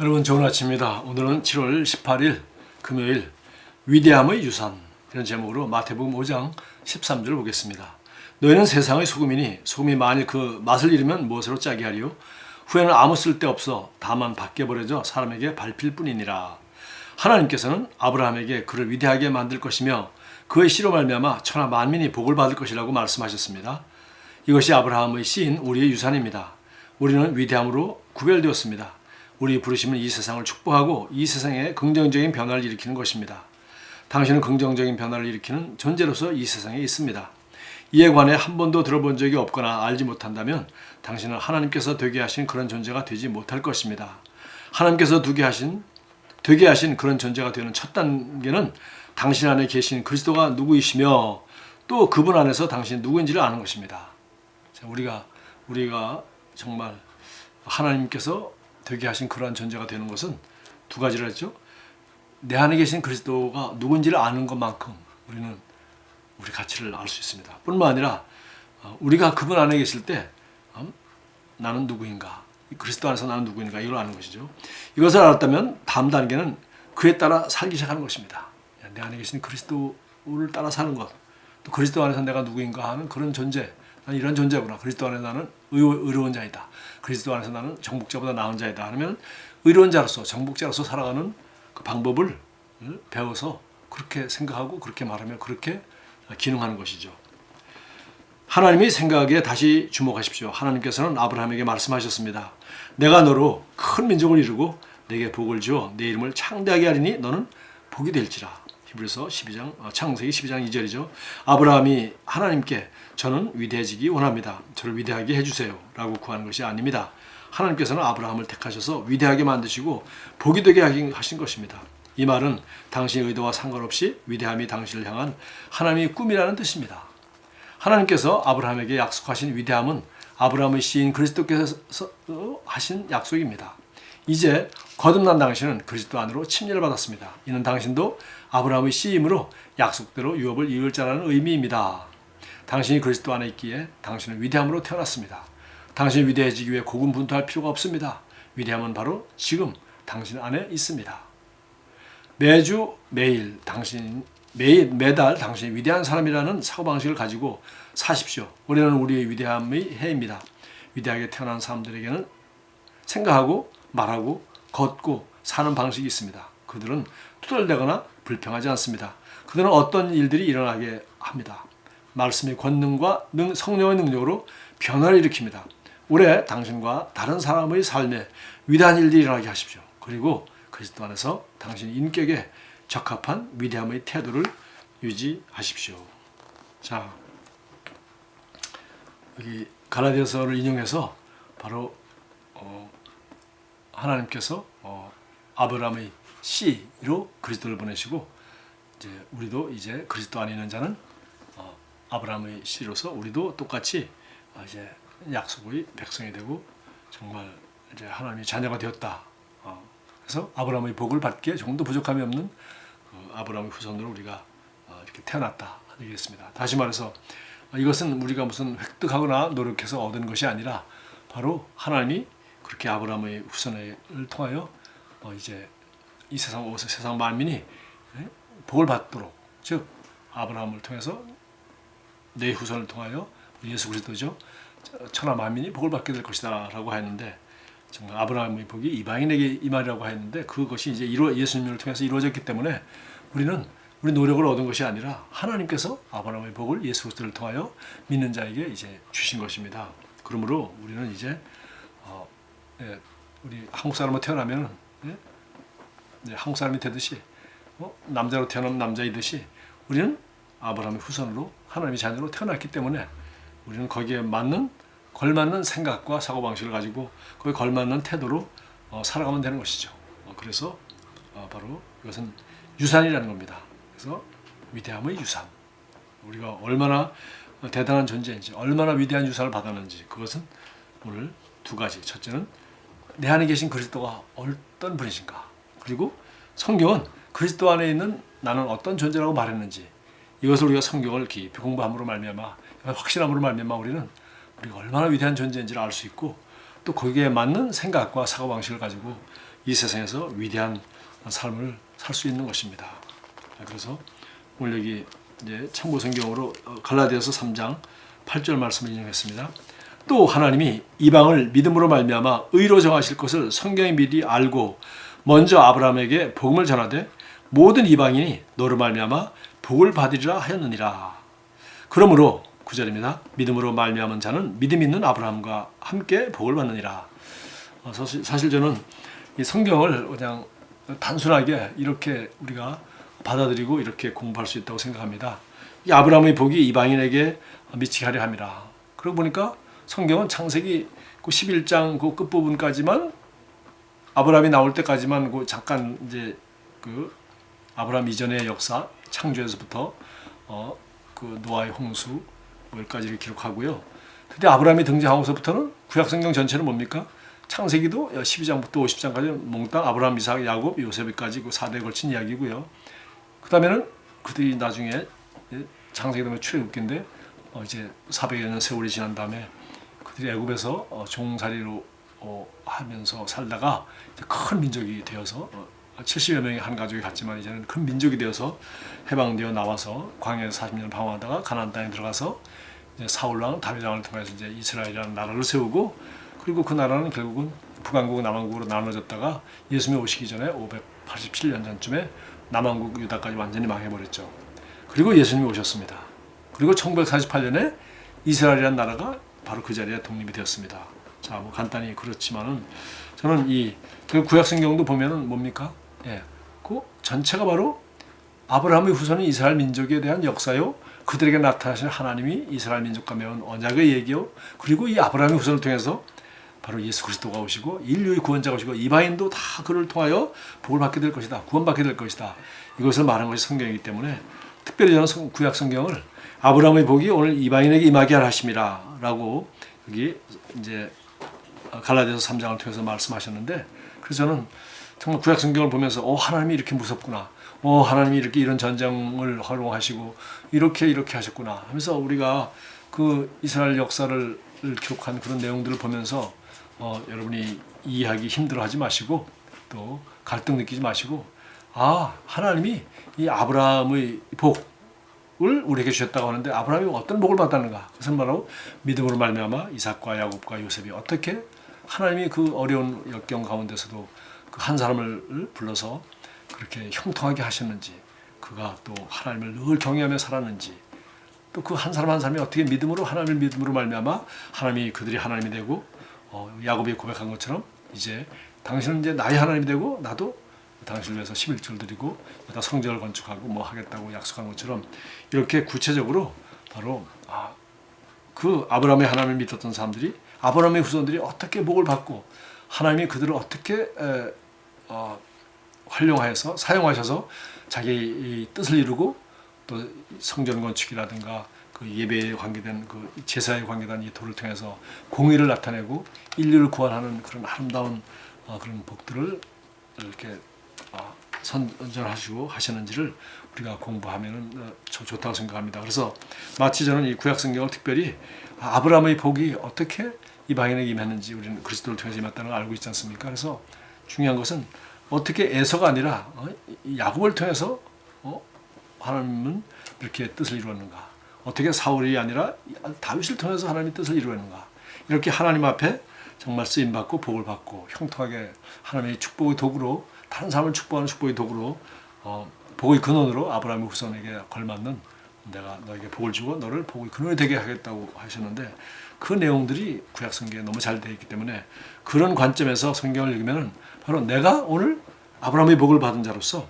여러분 좋은 아침입니다. 오늘은 7월 18일 금요일 위대함의 유산 이런 제목으로 마태복음 5장 13절을 보겠습니다. 너희는 세상의 소금이니 소금이 만일 그 맛을 잃으면 무엇으로 짜게 하리요? 후에는 아무 쓸데없어 다만 밖에 버려져 사람에게 밟힐 뿐이니라. 하나님께서는 아브라함에게 그를 위대하게 만들 것이며 그의 씨로 말미암아 천하 만민이 복을 받을 것이라고 말씀하셨습니다. 이것이 아브라함의 씨인 우리의 유산입니다. 우리는 위대함으로 구별되었습니다. 우리 부르심은 이 세상을 축복하고 이 세상에 긍정적인 변화를 일으키는 것입니다. 당신은 긍정적인 변화를 일으키는 존재로서 이 세상에 있습니다. 이에 관해 한 번도 들어본 적이 없거나 알지 못한다면 당신은 하나님께서 되게 하신 그런 존재가 되지 못할 것입니다. 하나님께서 되게 하신 그런 존재가 되는 첫 단계는 당신 안에 계신 그리스도가 누구이시며 또 그분 안에서 당신이 누구인지를 아는 것입니다. 우리가 정말 하나님께서 되게 하신 그러한 존재가 되는 것은 두 가지를 했죠. 내 안에 계신 그리스도가 누군지를 아는 것만큼 우리는 우리 가치를 알 수 있습니다. 뿐만 아니라 우리가 그분 안에 계실 때 나는 누구인가, 그리스도 안에서 나는 누구인가 이걸 아는 것이죠. 이것을 알았다면 다음 단계는 그에 따라 살기 시작하는 것입니다. 내 안에 계신 그리스도를 따라 사는 것, 또 그리스도 안에서 내가 누구인가 하는 그런 존재, 난 이런 존재구나. 그리스도 안에서 나는 의로운 자이다. 그리스도 안에서 나는 정복자보다 나은 자이다. 하면 의로운 자로서 정복자로서 살아가는 그 방법을 배워서 그렇게 생각하고 그렇게 말하며 그렇게 기능하는 것이죠. 하나님이 생각에 다시 주목하십시오. 하나님께서는 아브라함에게 말씀하셨습니다. 내가 너로 큰 민족을 이루고 내게 복을 주어 내 이름을 창대하게 하리니 너는 복이 될지라. 히브리서 12장, 창세기 12장 2절이죠. 아브라함이 하나님께 저는 위대해지기 원합니다. 저를 위대하게 해주세요. 라고 구하는 것이 아닙니다. 하나님께서는 아브라함을 택하셔서 위대하게 만드시고 복이 되게 하신 것입니다. 이 말은 당신의 의도와 상관없이 위대함이 당신을 향한 하나님의 꿈이라는 뜻입니다. 하나님께서 아브라함에게 약속하신 위대함은 아브라함의 씨인 그리스도께서 하신 약속입니다. 이제 거듭난 당신은 그리스도 안으로 침례를 받았습니다. 이는 당신도 아브라함의 씨이므로 약속대로 유업을 이을 자라는 의미입니다. 당신이 그리스도 안에 있기에 당신은 위대함으로 태어났습니다. 당신이 위대해지기 위해 고군분투할 필요가 없습니다. 위대함은 바로 지금 당신 안에 있습니다. 매달 당신이 위대한 사람이라는 사고방식을 가지고 사십시오. 올해는 우리의 위대함의 해입니다. 위대하게 태어난 사람들에게는 생각하고 말하고 걷고 사는 방식이 있습니다. 그들은 투덜대거나 불평하지 않습니다. 그들은 어떤 일들이 일어나게 합니다. 말씀의 권능과 성령의 능력으로 변화를 일으킵니다. 올해 당신과 다른 사람의 삶에 위대한 일들이 일어나게 하십시오. 그리고 그리스도 안에서 당신의 인격에 적합한 위대함의 태도를 유지하십시오. 자, 여기 갈라디아서를 인용해서 바로 하나님께서 아브라함의 씨로 그리스도를 보내시고 우리도 이제 그리스도 안에 있는 자는 아브라함의 씨로서 우리도 똑같이 이제 약속의 백성이 되고 정말 이제 하나님의 자녀가 되었다. 그래서 아브라함의 복을 받기에 조금도 부족함이 없는 아브라함의 후손으로 우리가 이렇게 태어났다 되겠습니다. 다시 말해서 이것은 우리가 무슨 획득하거나 노력해서 얻은 것이 아니라 바로 하나님이 그렇게 아브라함의 후손을 통하여 이제 이 세상 만민이 복을 받도록, 즉 아브라함을 통해서 내 후손을 통하여 예수 그리스도죠. 천하 만민이 복을 받게 될 것이다라고 하였는데 정말 아브라함의 복이 이방인에게 임하리라고 하였는데 그것이 이제 예수님을 통해서 이루어졌기 때문에 우리는 우리 노력을 얻은 것이 아니라 하나님께서 아브라함의 복을 예수 그리스도를 통하여 믿는 자에게 이제 주신 것입니다. 그러므로 우리는 이제 우리 한국 사람으로 태어나면 한국 사람이 되듯이 남자로 태어나면 남자이듯이 우리는 아브라함의 후손으로 하나님의 자녀로 태어났기 때문에 우리는 거기에 걸맞는 생각과 사고방식을 가지고 거기에 걸맞는 태도로 살아가면 되는 것이죠. 그래서 바로 이것은 유산이라는 겁니다. 그래서 위대함의 유산, 우리가 얼마나 대단한 존재인지 얼마나 위대한 유산을 받았는지 그것은 오늘 두 가지. 첫째는 내 안에 계신 그리스도가 어떤 분이신가, 그리고 성경은 그리스도 안에 있는 나는 어떤 존재라고 말했는지 이것을 우리가 성경을 깊이 공부함으로 말미암아 확신함으로 말미암아 우리가 얼마나 위대한 존재인지를 알 수 있고 또 거기에 맞는 생각과 사고방식을 가지고 이 세상에서 위대한 삶을 살 수 있는 것입니다. 그래서 오늘 여기 이제 참고 성경으로 갈라디아서 3장 8절 말씀을 인용했습니다. 또 하나님이 이방을 믿음으로 말미암아 의로 정하실 것을 성경이 미리 알고 먼저 아브라함에게 복음을 전하되 모든 이방인이 너로 말미암아 복을 받으리라 하였느니라. 그러므로 9절입니다. 믿음으로 말미암은 자는 믿음 있는 아브라함과 함께 복을 받느니라. 사실 저는 이 성경을 그냥 단순하게 이렇게 우리가 받아들이고 이렇게 공부할 수 있다고 생각합니다. 이 아브라함의 복이 이방인에게 미치게 하려 함이라. 그러고 보니까 성경은 창세기 11장 그 끝부분까지만 아브라함이 나올 때까지만 그 잠깐 이제 그 아브라함 이전의 역사 창조에서부터 그 노아의 홍수 여기까지 이렇게 기록하고요. 근데 아브라함이 등장하고서부터는 구약 성경 전체는 뭡니까? 창세기도 12장부터 50장까지 몽땅 아브라함, 이삭, 야곱, 요셉까지 그 4대에 걸친 이야기고요. 그 다음에는 그들이 나중에 창세기 되면 출애굽기인데 이제 400여 년 세월이 지난 다음에 그들이 애굽에서 종살이로 하면서 살다가 이제 큰 민족이 되어서 70여 명의 한 가족이 갔지만 이제는 큰 민족이 되어서 해방되어 나와서 광야에서 40년 방황하다가 가나안 땅에 들어가서 이제 사울 왕 다윗 왕을 통해서 이제 이스라엘이라는 나라를 세우고 그리고 그 나라는 결국은 북왕국 남왕국으로 나눠졌다가 예수님이 오시기 전에 587년 전쯤에 남왕국 유다까지 완전히 망해버렸죠. 그리고 예수님이 오셨습니다. 그리고 1948년에 이스라엘이라는 나라가 바로 그 자리에 독립이 되었습니다. 자, 뭐 간단히 그렇지만은 저는 이 구약 성경도 보면은 뭡니까? 예, 그 전체가 바로 아브라함의 후손인 이스라엘 민족에 대한 역사요. 그들에게 나타나신 하나님이 이스라엘 민족과 맺은 언약의 얘기요. 그리고 이 아브라함의 후손을 통해서 바로 예수 그리스도가 오시고 인류의 구원자가 오시고 이방인도 다 그를 통하여 복을 받게 될 것이다. 구원받게 될 것이다. 이것을 말한 것이 성경이기 때문에 특별히 저는 구약 성경을 아브라함의 복이 오늘 이방인에게 임하게 하라 하심이라 라고 여기 이제 갈라디아서 3장을 통해서 말씀하셨는데 그래서 저는 정말 구약 성경을 보면서 하나님이 이렇게 무섭구나. 하나님이 이렇게 이런 전쟁을 활용하시고 이렇게 하셨구나 하면서 우리가 그 이스라엘 역사를 기록한 그런 내용들을 보면서 여러분이 이해하기 힘들어하지 마시고 또 갈등 느끼지 마시고 하나님이 이 아브라함의 복을 우리에게 주셨다고 하는데 아브라함이 어떤 복을 받았는가? 그것은 바로 믿음으로 말미암아 이삭과 야곱과 요셉이 어떻게 하나님이 그 어려운 역경 가운데서도 그 한 사람을 불러서 그렇게 형통하게 하셨는지 그가 또 하나님을 늘 경외하며 살았는지 또 그 한 사람 한 사람이 어떻게 하나님을 믿음으로 말미암아 하나님이 그들이 하나님이 되고 야곱이 고백한 것처럼 이제 당신은 이제 나의 하나님이 되고 나도 당신을 위해서 11조를 드리고 여기다 성전을 건축하고 뭐 하겠다고 약속한 것처럼 이렇게 구체적으로 바로 그 아브라함의 하나님을 믿었던 사람들이 아브라함의 후손들이 어떻게 복을 받고 하나님이 그들을 어떻게 활용하여서 사용하셔서 자기의 뜻을 이루고 또 성전 건축이라든가 그 예배에 관계된 그 제사에 관계된 이 도를 통해서 공의를 나타내고 인류를 구원하는 그런 아름다운 그런 복들을 이렇게 선전하시고 하시는지를 우리가 공부하면은 좋다고 생각합니다. 그래서 마치 저는 이 구약 성경을 특별히 아브라함의 복이 어떻게 이방인에게 임했는지 우리는 그리스도를 통해서 임했다는 걸 알고 있지 않습니까? 그래서 중요한 것은 어떻게 에서가 아니라 야곱을 통해서 하나님은 이렇게 뜻을 이루었는가? 어떻게 사울이 아니라 다윗을 통해서 하나님의 뜻을 이루었는가? 이렇게 하나님 앞에 정말 쓰임 받고 복을 받고 형통하게 하나님의 축복의 도구로 다른 사람을 축복하는 축복의 도구로 복의 근원으로 아브라함의 후손에게 걸맞는 내가 너에게 복을 주고 너를 복의 근원이 되게 하겠다고 하셨는데 그 내용들이 구약 성경에 너무 잘 되어 있기 때문에 그런 관점에서 성경을 읽으면 바로 내가 오늘 아브라함의 복을 받은 자로서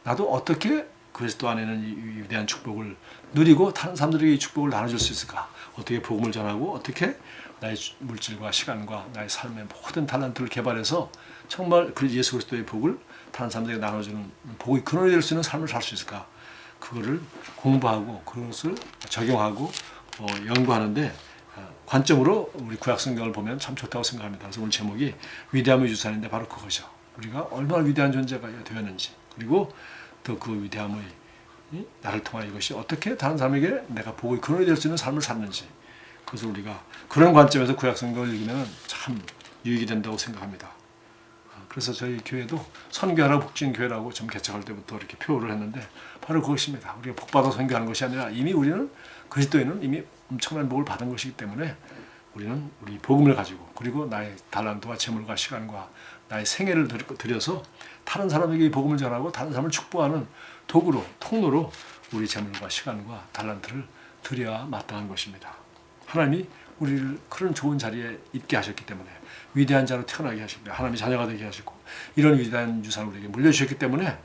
나도 어떻게 그리스도 안에는 이 위대한 축복을 누리고 다른 사람들에게 이 축복을 나눠줄 수 있을까? 어떻게 복음을 전하고 어떻게 나의 물질과 시간과 나의 삶의 모든 탤런트를 개발해서 정말 그 예수 그리스도의 복을 다른 사람들에게 나눠주는 복의 근원이 될 수 있는 삶을 살 수 있을까? 그거를 공부하고 그것을 적용하고 연구하는데 관점으로 우리 구약 성경을 보면 참 좋다고 생각합니다. 그래서 오늘 제목이 위대함의 유산인데 바로 그것이죠. 우리가 얼마나 위대한 존재가 되었는지 그리고 또 그 위대함의 나를 통하여 이것이 어떻게 다른 사람에게 내가 복의 근원이 될 수 있는 삶을 샀는지 그것을 우리가 그런 관점에서 구약 성경을 읽으면 참 유익이 된다고 생각합니다. 그래서 저희 교회도 선교하라 복진교회라고 좀 개척할 때부터 이렇게 표를 했는데 바로 그것입니다. 우리가 복받아 선교하는 것이 아니라 이미 우리는 그리스도인은 이미 엄청난 복을 받은 것이기 때문에 우리는 우리 복음을 가지고 그리고 나의 달란트와 재물과 시간과 나의 생애를 들여서 다른 사람에게 이 복음을 전하고 다른 사람을 축복하는 도구로 통로로 우리 재물과 시간과 달란트를 드려야 마땅한 것입니다. 하나님이 우리를 그런 좋은 자리에 있게 하셨기 때문에 위대한 자로 태어나게 하시고 하나님의 자녀가 되게 하시고 이런 위대한 유산을 우리에게 물려주셨기 때문에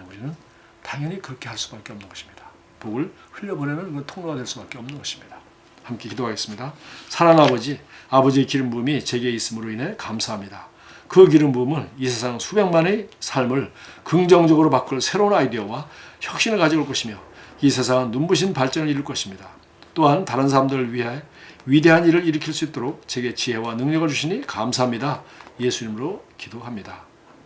우리는 당연히 그렇게 할 수밖에 없는 것입니다. 복을 흘려보내는 그 통로가 될 수밖에 없는 것입니다. 함께 기도하겠습니다. 사랑하는 아버지, 아버지의 기름 부음이 제게 있음으로 인해 감사합니다. 그 기름 부음은 이 세상 수백만의 삶을 긍정적으로 바꿀 새로운 아이디어와 혁신을 가져올 것이며 이 세상은 눈부신 발전을 이룰 것입니다. 또한 다른 사람들을 위해 위대한 일을 일으킬 수 있도록 제게 지혜와 능력을 주시니 감사합니다. 예수 이름으로 기도합니다.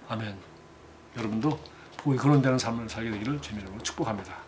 아멘. 여러분도 복이 근원되는 삶을 살게 되기를 주님으로 축복합니다.